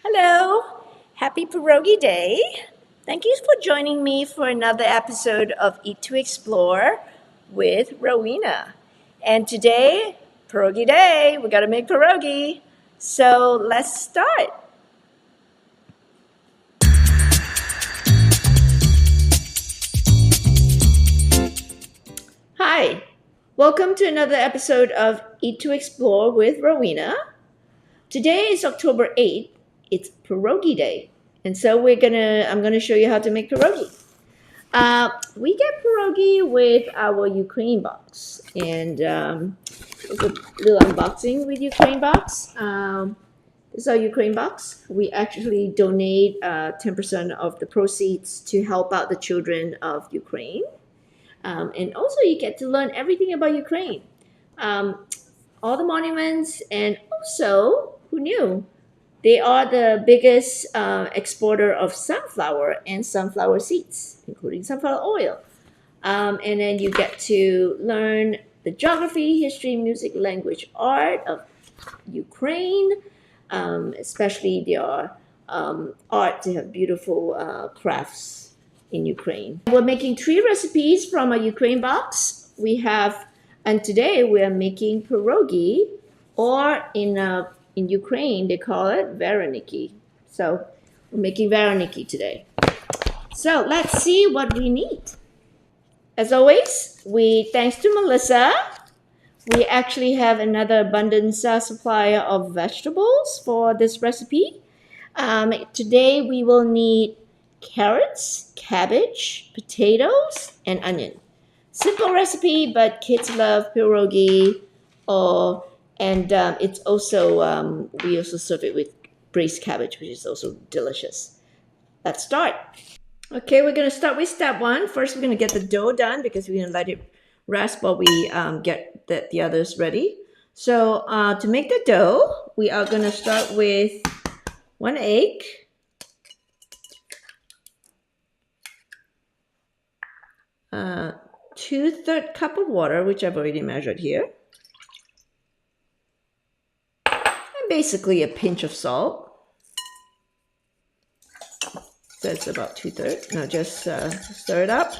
Hello, happy Pierogi Day. Thank you for joining me for another episode of Eat2Explore with Rowena. And today, Pierogi Day, we gotta make pierogi. So let's start. Hi, welcome to another episode of Eat2Explore with Rowena. Today is October 8th. It's Pierogi Day. And so I'm gonna show you how to make pierogi. We get pierogi with our Ukraine box, and a little unboxing with Ukraine box. This is our Ukraine box. We actually donate 10% of the proceeds to help out the children of Ukraine, and also you get to learn everything about Ukraine, all the monuments, and also who knew they are the biggest exporter of sunflower and sunflower seeds, including sunflower oil. And then you get to learn the geography, history, music, language, art of Ukraine, especially their art. They have beautiful crafts in Ukraine. We're making 3 recipes from a Ukraine box. And today we are making pierogi, or in Ukraine, they call it vareniki. So we're making vareniki today. So let's see what we need. As always, thanks to Melissa, we actually have another abundant supply of vegetables for this recipe. Today we will need carrots, cabbage, potatoes, and onion. Simple recipe, but kids love pierogi, and it's also we also serve it with braised cabbage, which is also delicious. Let's start. Okay, we're gonna start with step 1. First, we're gonna get the dough done because we're gonna let it rest while we get the others ready. So to make the dough, we are gonna start with 1 egg, 2/3 cup of water, which I've already measured here, and basically a pinch of salt. So it's about 2/3. Now just stir it up.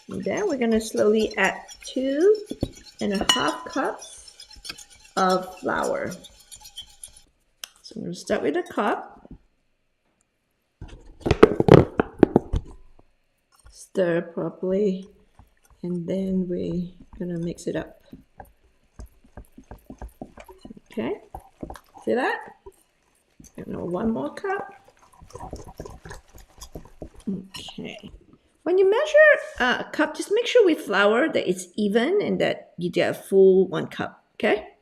And then we're gonna slowly add 2.5 cups of flour. So I'm gonna start with a cup. Stir properly, and then we're gonna mix it up. Okay, see that? And now 1 more cup. Okay. When you measure a cup, just make sure with flour that it's even and that you get a full 1 cup, okay?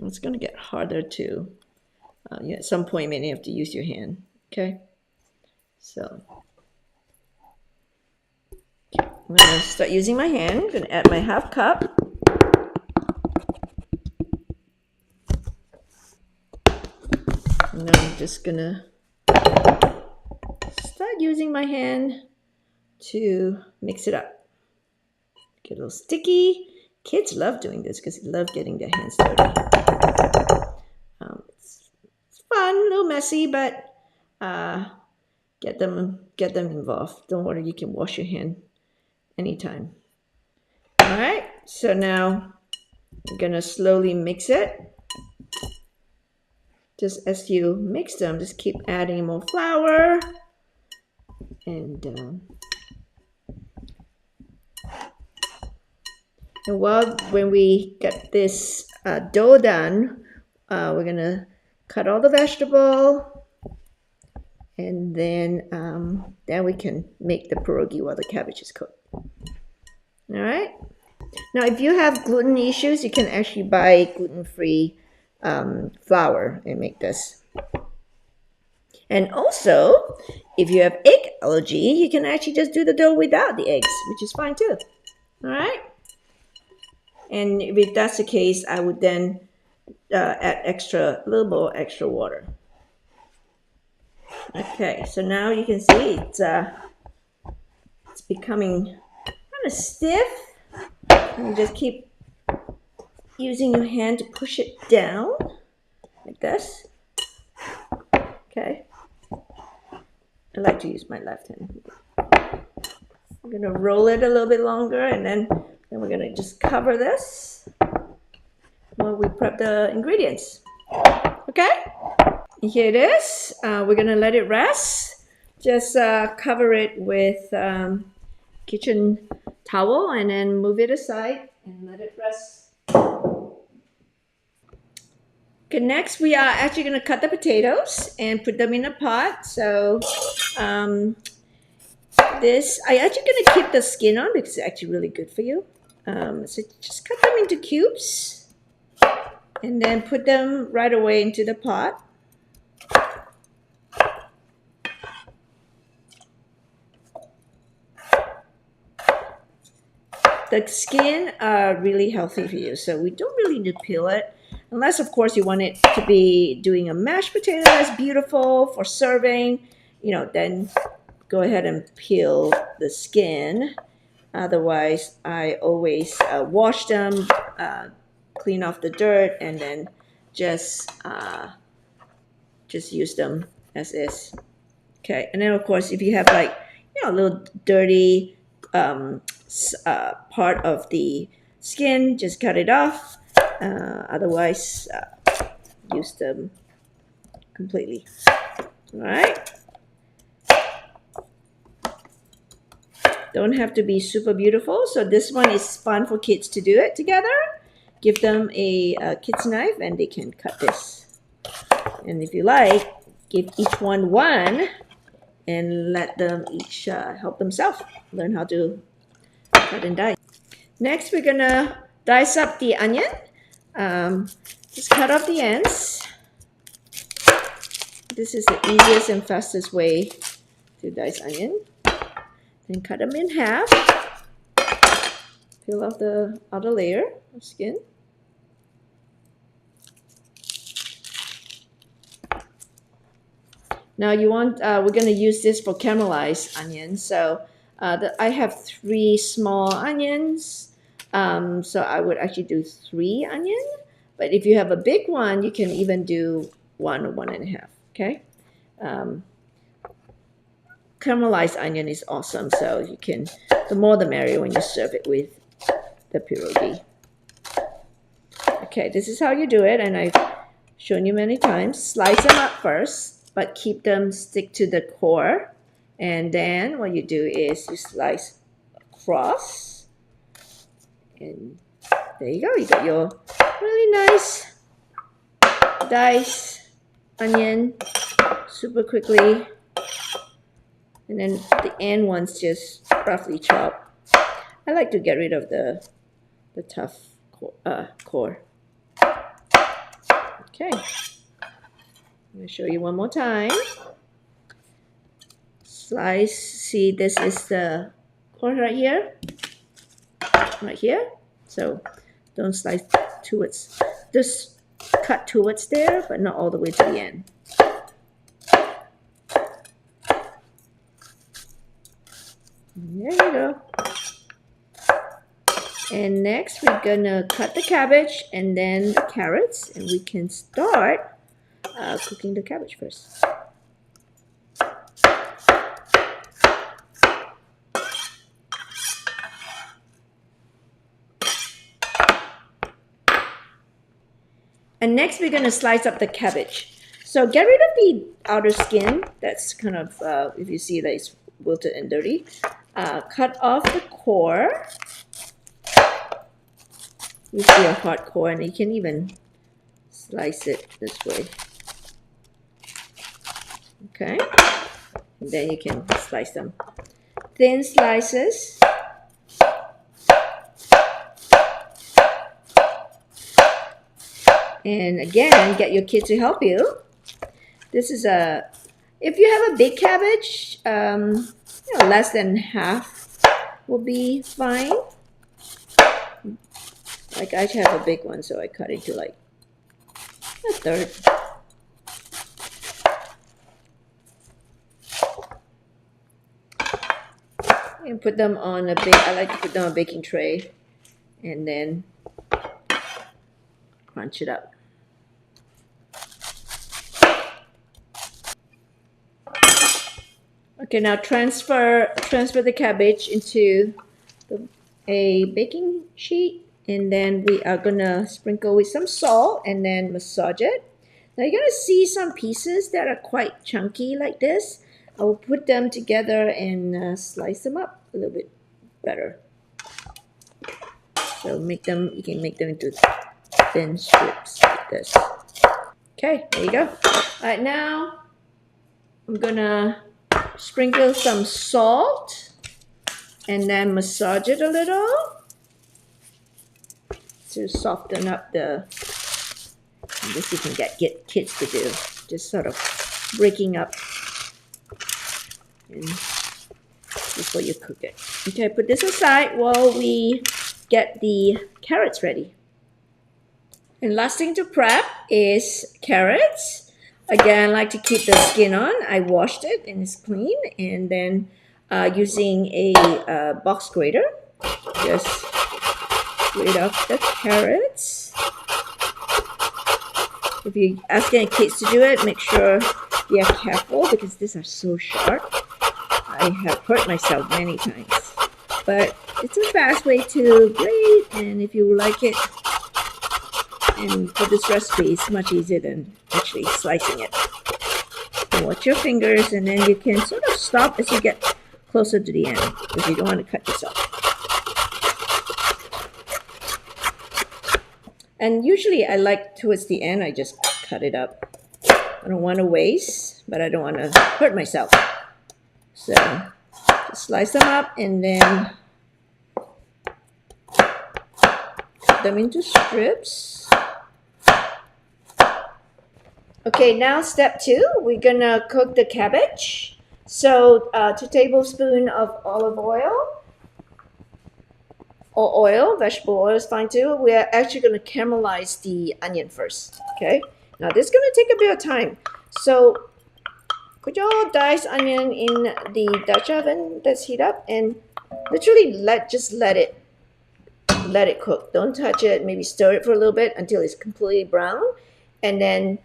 It's gonna get harder to, at some point you may have to use your hand, okay? So, I'm gonna start using my hand. I'm gonna add my 1/2 cup. And then I'm just gonna start using my hand to mix it up. Get a little sticky. Kids love doing this because they love getting their hands dirty. It's fun, a little messy, but get them involved. Don't worry, you can wash your hand anytime. All right, so now I'm gonna slowly mix it. Just as you mix them, just keep adding more flour. And when we get this dough done, we're gonna cut all the vegetable, and then we can make the pierogi while the cabbage is cooked. All right. Now, if you have gluten issues, you can actually buy gluten-free flour and make this. And also, if you have egg allergy, you can actually just do the dough without the eggs, which is fine too. All right. And if that's the case, I would then add a little more extra water. Okay, so now you can see it's becoming kind of stiff. And just keep using your hand to push it down like this. Okay. I like to use my left hand. I'm gonna roll it a little bit longer, and then we're gonna just cover this while we prep the ingredients. Okay? And here it is. We're gonna let it rest. Just cover it with kitchen towel and then move it aside and let it rest. Okay, next we are actually going to cut the potatoes and put them in a pot. So this, I actually going to keep the skin on because it's actually really good for you. So just cut them into cubes and then put them right away into the pot. The skin are really healthy for you, so we don't really need to peel it. Unless, of course, you want it to be doing a mashed potato that's beautiful for serving, then go ahead and peel the skin. Otherwise, I always wash them, clean off the dirt, and then just use them as is. Okay, and then, of course, if you have a little dirty part of the skin, just cut it off. Otherwise, use them completely. All right. Don't have to be super beautiful. So this one is fun for kids to do it together. Give them a kid's knife and they can cut this. And if you like, give each one and let them each help themselves learn how to cut and dice. Next, we're gonna dice up the onion. Just cut off the ends. This is the easiest and fastest way to dice onion. Then cut them in half. Peel off the outer layer of skin. Now we're gonna use this for caramelized onions. So I have 3 small onions. So I would actually do 3 onions. But if you have a big one, you can even do 1 or 1.5. Okay. Caramelized onion is awesome. So you can, the more the merrier when you serve it with the pierogi. Okay, this is how you do it, and I've shown you many times. Slice them up first, but keep them stick to the core. And then what you do is you slice across. And there you go. You got your really nice diced onion super quickly. And then the end ones just roughly chop. I like to get rid of the tough core. Okay. I'm going to show you one more time. Slice. See, this is the core right here. Right here. So don't slice towards, just cut towards there, but not all the way to the end. There you go. And next we're gonna cut the cabbage and then the carrots, and we can start cooking the cabbage first. And next we're gonna slice up the cabbage. So get rid of the outer skin. That's kind of, if you see that it's wilted and dirty. Cut off the core. You see a hard core, and you can even slice it this way. Okay, and then you can slice them thin slices. And again, get your kid to help you. This is if you have a big cabbage, less than half will be fine. Like I have a big one, so I cut into like a third. And put them on I like to put them on a baking tray, and then crunch it up. Okay, now transfer the cabbage into a baking sheet, and then we are gonna sprinkle with some salt and then massage it. Now you're gonna see some pieces that are quite chunky like this. I will put them together and slice them up a little bit better. So you can make them into thin strips like this. Okay, there you go. All right, now I'm gonna sprinkle some salt and then massage it a little to soften up this you can get kids to do. Just sort of breaking up and before you cook it. Okay, put this aside while we get the carrots ready. And last thing to prep is carrots. Again, I like to keep the skin on. I washed it and it's clean. And then using a box grater, just grate off the carrots. If you're asking kids to do it, make sure you are careful because these are so sharp. I have hurt myself many times. But it's a fast way to grate, and if you like it, and for this recipe, it's much easier than actually slicing it. So watch your fingers, and then you can sort of stop as you get closer to the end because you don't want to cut yourself. And usually I like towards the end, I just cut it up. I don't want to waste, but I don't want to hurt myself. So just slice them up and then cut them into strips. Okay, now step 2, we're gonna cook the cabbage. So 2 tablespoons of olive oil or oil, vegetable oil is fine too. We are actually gonna caramelize the onion first, okay? Now this is gonna take a bit of time. So put your diced onion in the Dutch oven that's heat up and literally let it cook. Don't touch it. Maybe stir it for a little bit until it's completely brown, and then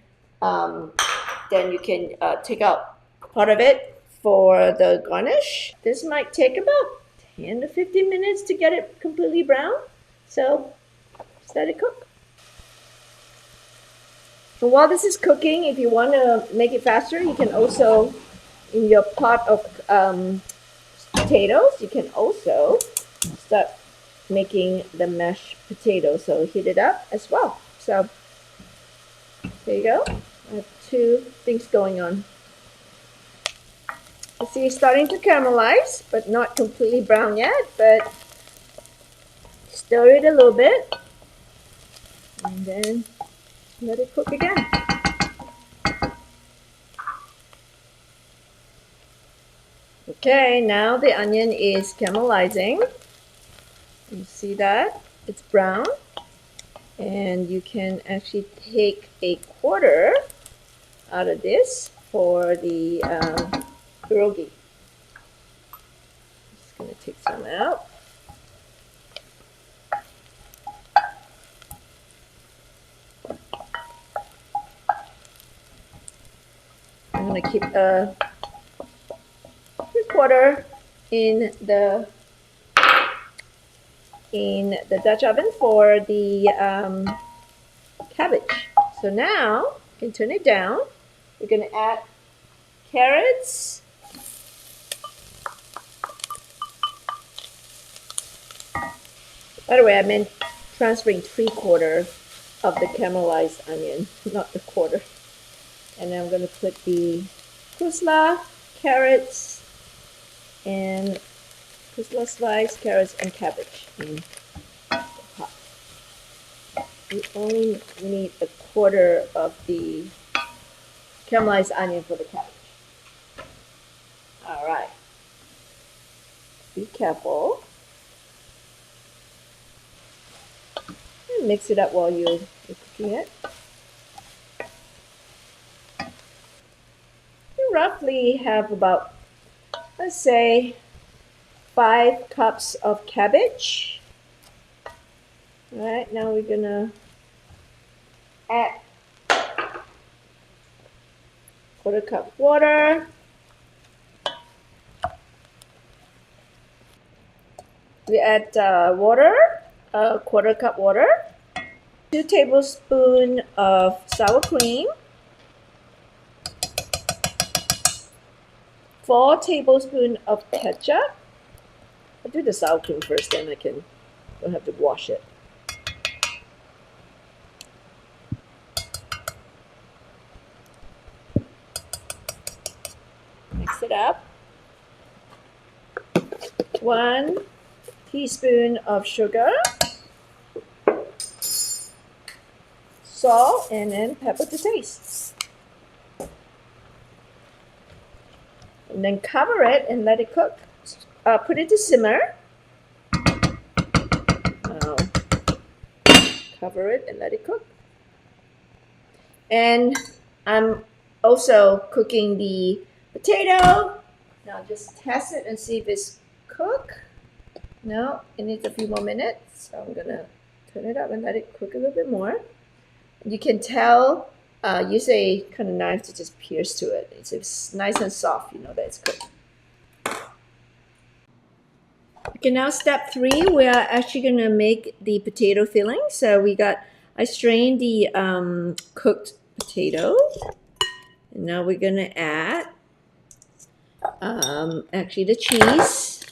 you can take out part of it for the garnish. This might take about 10 to 15 minutes to get it completely brown. So just let it cook. And while this is cooking, if you want to make it faster, you can also, in your pot of potatoes, you can also start making the mashed potatoes. So heat it up as well. So there you go. I have 2 things going on. You see it's starting to caramelize, but not completely brown yet, but stir it a little bit and then let it cook again. Okay, now the onion is caramelizing. You see that? It's brown. And you can actually take a quarter out of this for the pierogi. Just going to take some out. I'm going to keep a 3/4 in the Dutch oven for the cabbage. So now you can turn it down. We're going to add carrots. By the way, I meant transferring 3/4 of the caramelized onion, not the quarter. And then I'm going to put the kusla, carrots, and kusla slice, carrots, and cabbage in the pot. We only need 1/4 of the caramelized onion for the cabbage. All right. Be careful. And mix it up while you're cooking it. You roughly have about, let's say, 5 cups of cabbage. All right, now we're gonna add quarter cup water. We add water, a quarter cup water, 2 tablespoons of sour cream, 4 tablespoons of ketchup. I'll do the sour cream first, then I don't have to wash it. Mix it up. 1 teaspoon of sugar, salt, and then pepper to taste. And then cover it and let it cook. Put it to simmer. Cover it and let it cook. And I'm also cooking the potato. Now just test it and see if it's cooked. No, it needs a few more minutes. So I'm gonna turn it up and let it cook a little bit more. You can tell, use a kind of knife to just pierce to it. It's nice and soft, you know that it's cooked. Okay, now step 3, we are actually gonna make the potato filling. So I strained the cooked potato. And now we're gonna add actually the cheese.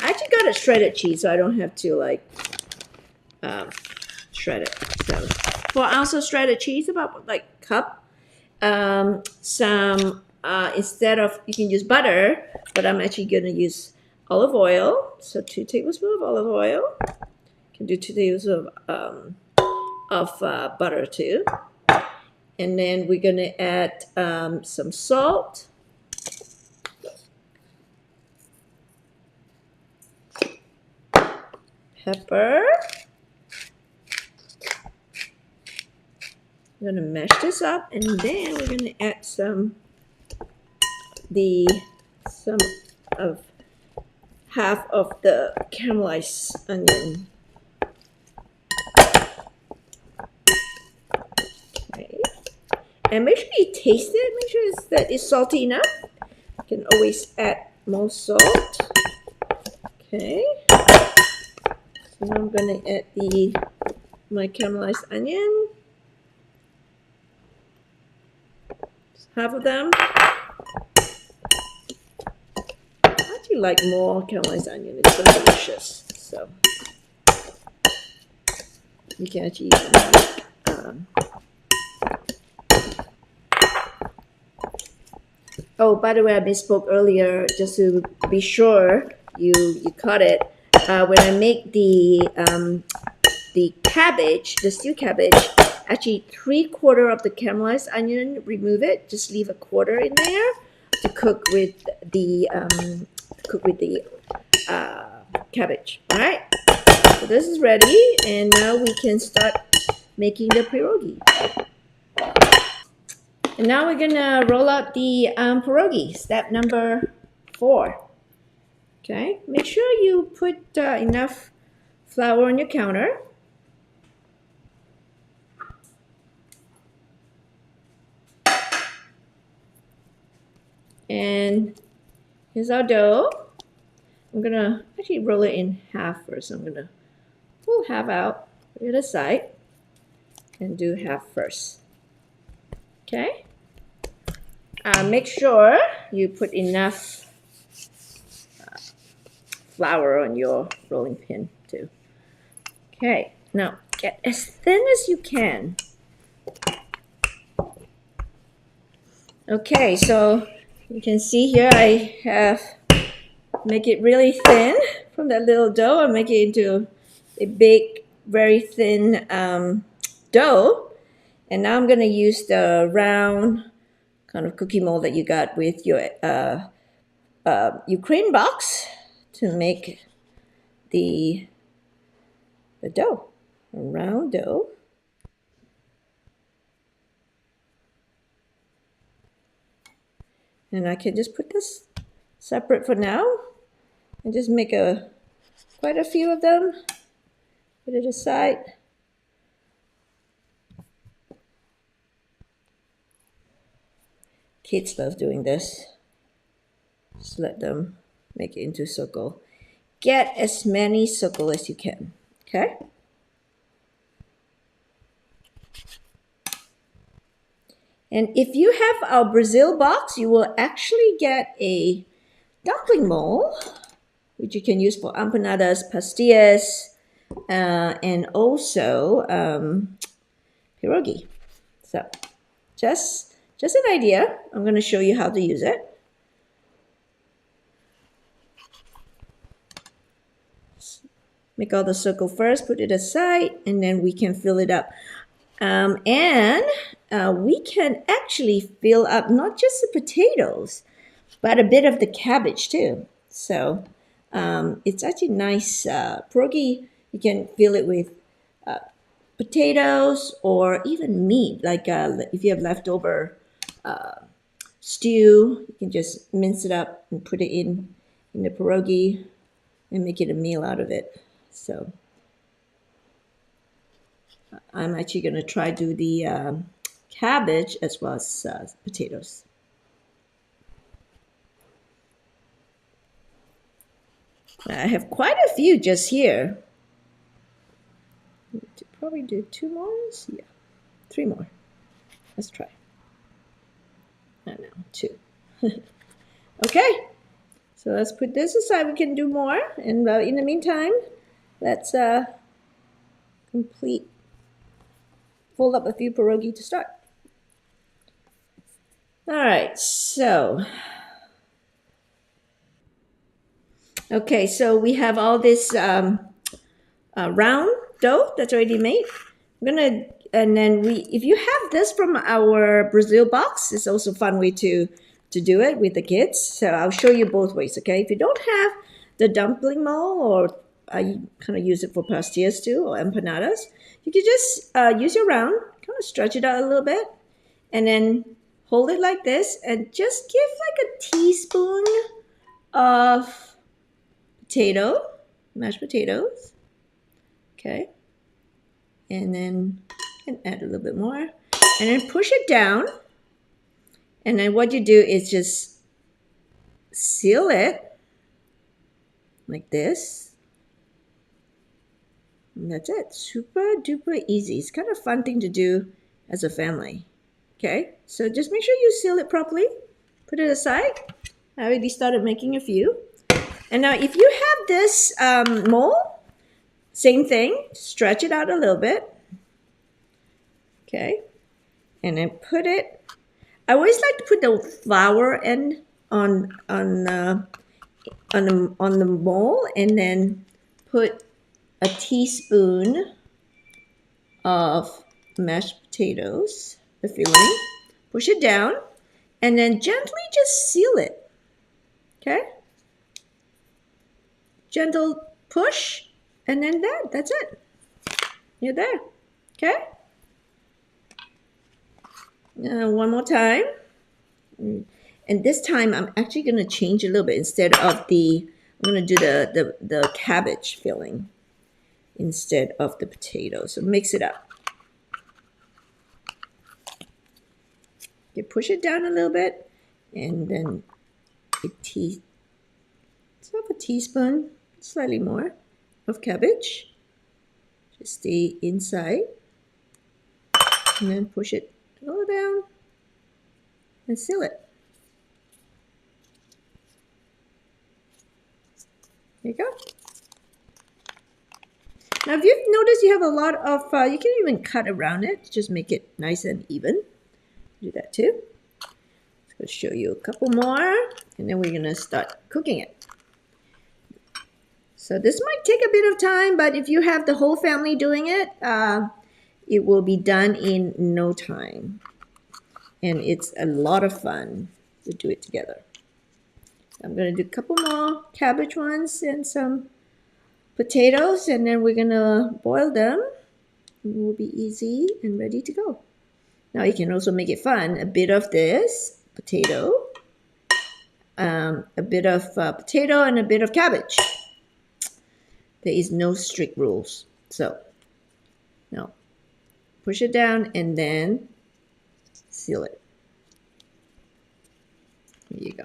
I actually got a shredded cheese, so I don't have to shred it. So 4 ounces of shredded cheese, about like a cup. Instead of, you can use butter, but I'm actually gonna use olive oil. So 2 tablespoons of olive oil. You can do 2 tablespoons of butter too. And then we're gonna add some salt. Pepper. I'm gonna mash this up, and then we're gonna add half of the caramelized onion. Okay, and make sure you taste it. Make sure that it's salty enough. You can always add more salt. Okay. So now I'm gonna add my caramelized onion. Just half of them. I actually like more caramelized onion. It's so delicious. So you can actually oh, by the way, I misspoke earlier. Just to be sure you caught it. When I make the cabbage, the stewed cabbage, actually 3/4 of the caramelized onion, remove it. Just leave a quarter in there to cook with the cabbage. All right. So this is ready, and now we can start making the pierogi. And now we're gonna roll out the pierogi. Step number 4. Okay, make sure you put enough flour on your counter. And here's our dough. I'm gonna actually roll it in half first. I'm gonna pull half out, put it aside, and do half first. Okay. Make sure you put enough flour on your rolling pin too. Okay, now get as thin as you can. Okay, so you can see here I have make it really thin from that little dough. I make it into a big, very thin dough. And now I'm gonna use the round kind of cookie mold that you got with your UKRAINE box to make the dough, a round dough. And I can just put this separate for now and just make quite a few of them. Put it aside. Kids love doing this. Just let them make it into a circle. Get as many circles as you can, okay? And if you have our Brazil box, you will actually get a dumpling mold, which you can use for empanadas, pastillas, and also pierogi. So just an idea. I'm going to show you how to use it. Make all the circle first, put it aside, and then we can fill it up. And we can actually fill up not just the potatoes, but a bit of the cabbage too. So it's actually nice. Pierogi, you can fill it with potatoes or even meat. Like if you have leftover stew, you can just mince it up and put it in the pierogi and make it a meal out of it. So I'm actually going to try do the cabbage as well as potatoes. I have quite a few just here. Probably do 2 more. Yeah, 3 more. Let's try. I don't know, 2. Okay, so let's put this aside. We can do more. And in the meantime, let's fold up a few pierogi to start. All right, so. Okay, so we have all this round dough that's already made. And then if you have this from our Brazil box, it's also a fun way to do it with the kids. So I'll show you both ways, okay? If you don't have the dumpling mold, or I kind of use it for pastillas too, or empanadas, you can just use your round, kind of stretch it out a little bit, and then hold it like this, and just give like a teaspoon of mashed potatoes, okay? And then you can add a little bit more, and then push it down. And then what you do is just seal it like this. And that's it. Super duper easy. It's kind of a fun thing to do as a family. Okay, so just make sure you seal it properly. Put it aside. I already started making a few. And now if you have this mold, same thing. Stretch it out a little bit. Okay, and then put it. I always like to put the flour end on the mold, and then put a teaspoon of mashed potatoes, the filling. Push it down, and then gently just seal it. Okay, gentle push, and then that's it. You're there. Okay. One more time. And this time I'm actually going to change a little bit. Instead of I'm going to do the cabbage filling instead of the potato. So mix it up. You push it down a little bit, and then a teaspoon, slightly more, of cabbage. Just stay inside, and then push it all down and seal it. There you go. Now, if you've noticed, you have a lot of, you can even cut around it, just make it nice and even. Do that too. I'm going to show you a couple more, and then we're going to start cooking it. So this might take a bit of time, but if you have the whole family doing it, it will be done in no time. And it's a lot of fun to do it together. I'm going to do a couple more cabbage ones and some potatoes, and then we're going to boil them. It will be easy and ready to go. Now you can also make it fun. A bit of this potato, a bit of potato, and a bit of cabbage. There is no strict rules. So now push it down and then seal it. Here you go.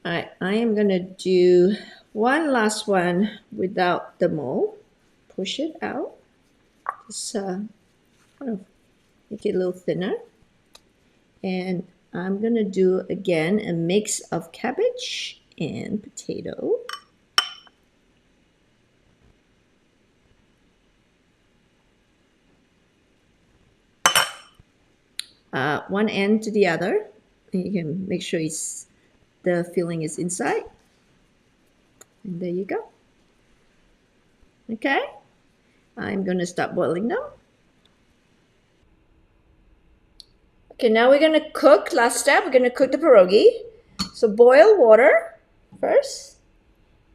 All right, I am gonna do one last one without the mold. Push it out. Just kind of make it a little thinner. And I'm gonna do again a mix of cabbage and potato. One end to the other, and you can make sure the filling is inside. And there you go. Okay, I'm gonna start boiling them. Okay, now we're gonna cook. Last step, we're gonna cook the pierogi. So boil water first,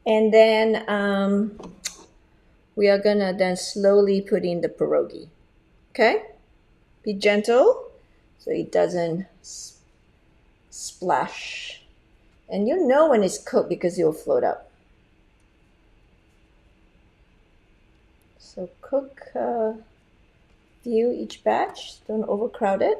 and then we are gonna then slowly put in the pierogi. Okay, be gentle so it doesn't splash. And you'll know when it's cooked because it will float up. So cook few each batch. Don't overcrowd it.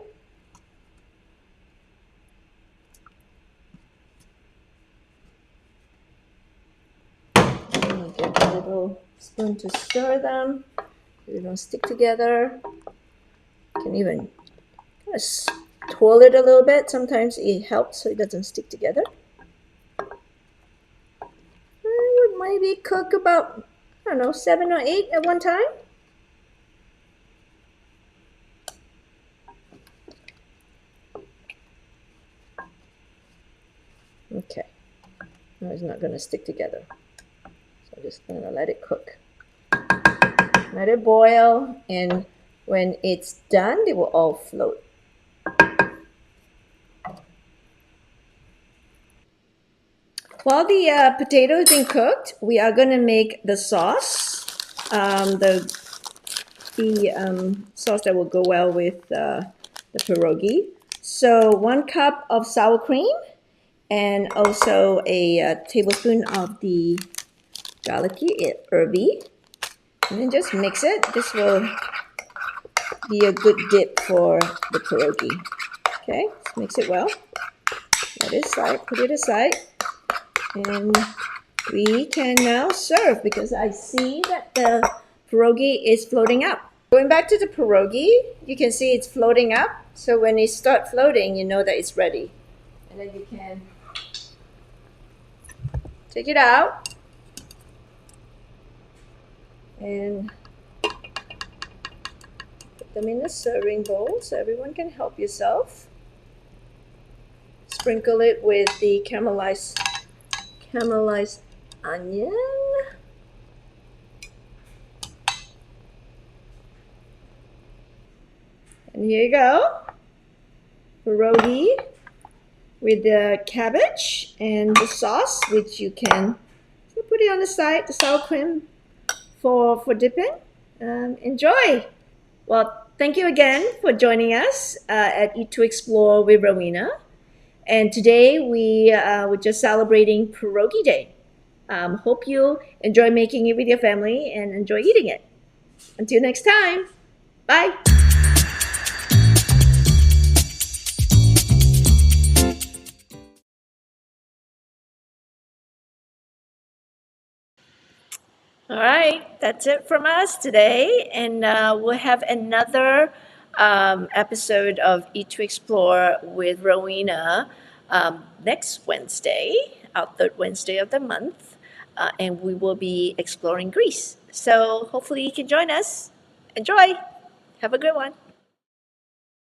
And get a little spoon to stir them so they don't stick together. You can even kind of twirl it a little bit. Sometimes it helps so it doesn't stick together. I would maybe cook about, I don't know, 7 or 8 at one time. Okay, now it's not going to stick together. So I'm just going to let it cook. Let it boil, and when it's done, they will all float. While the potato is being cooked, we are going to make the sauce, the sauce that will go well with the pierogi. So 1 cup of sour cream, and also a tablespoon of the garlicky herby. And then just mix it. This will be a good dip for the pierogi. Okay, let's mix it well. Let it aside, put it aside. And we can now serve because I see that the pierogi is floating up. Going back to the pierogi, you can see it's floating up. So when it starts floating, you know that it's ready. And then you can take it out and put them in a serving bowl so everyone can help yourself. Sprinkle it with the caramelized onion. And here you go. Pierogi with the cabbage and the sauce, which you can put it on the side, the sour cream for dipping. Enjoy. Well, thank you again for joining us at Eat2Explore with Rowena. And today we're just celebrating Pierogi Day. Hope you enjoy making it with your family and enjoy eating it. Until next time, bye. All right, that's it from us today, and we'll have another episode of Eat2Explore with Rowena next Wednesday, our 3rd Wednesday of the month, and we will be exploring Greece. So hopefully you can join us. Enjoy. Have a good one.